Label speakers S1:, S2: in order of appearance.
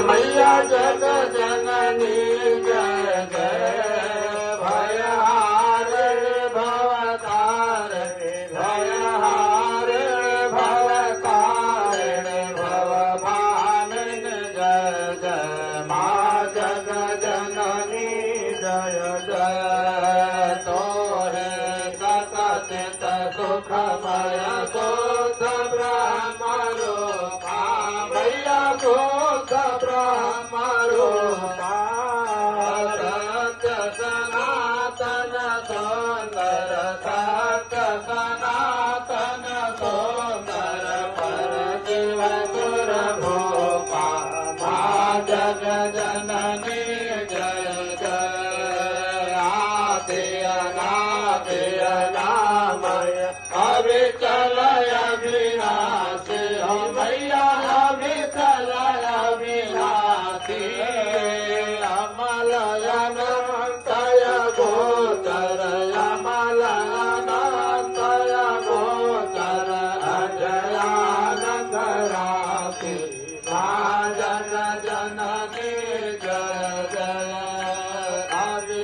S1: मैया जग जननी जय जय भयहारिणी भवतारिणी भयहारिणी भवतारिणी भवभामिनी जय जय माँ जग जननी जय जय तोरे सतचित सुखमय शुद्ध ब्रह्म रूपा मैया शुद्ध ब्रह्म रूपा सत्य सनातन सुंदर सत्य सनातन सुंदर पर शिव सुर भूपा माँ जग जन